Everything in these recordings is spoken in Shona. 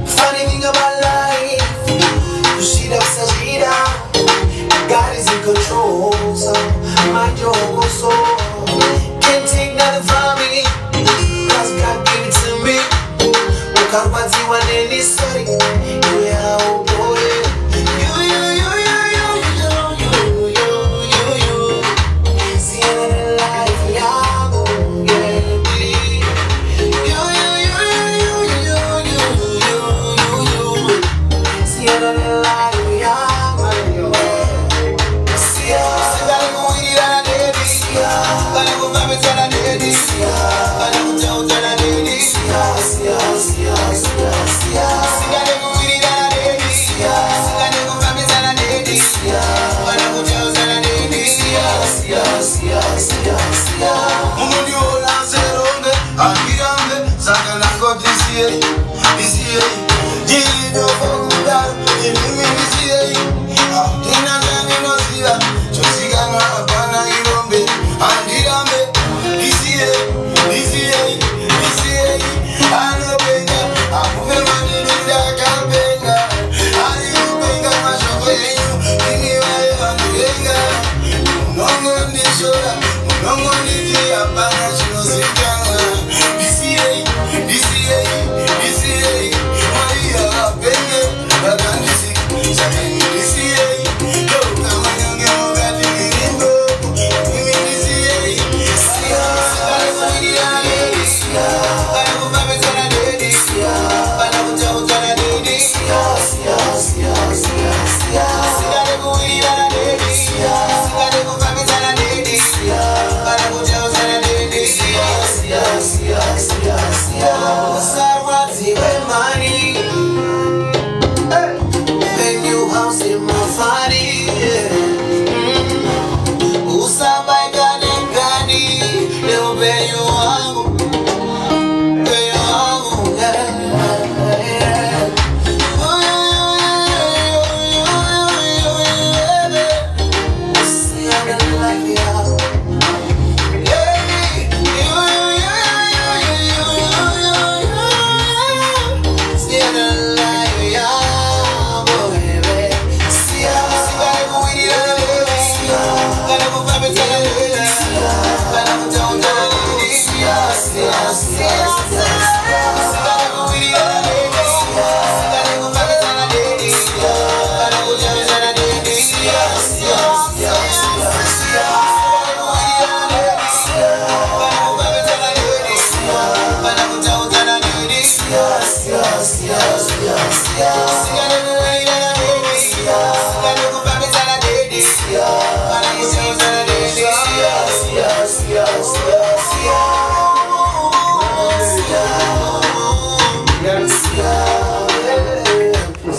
Funny thing about life, you see that Sajida, God is in control, so mind your own soul. Can't take nothing from me, cause God gave it to me. Ukarwazi wa nini story, yeah, oh boy. See another life, yeah,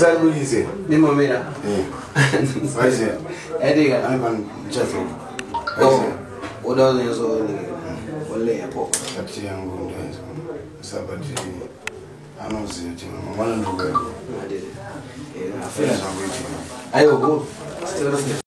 What is it? Nimomira. What is it? Ediga. I'm just. Oh, what are those all? Wale apo. Kati yangu ndio sabati anonsi ati mwana ndugu. Adede. Afya zangu hizi. Ayo go.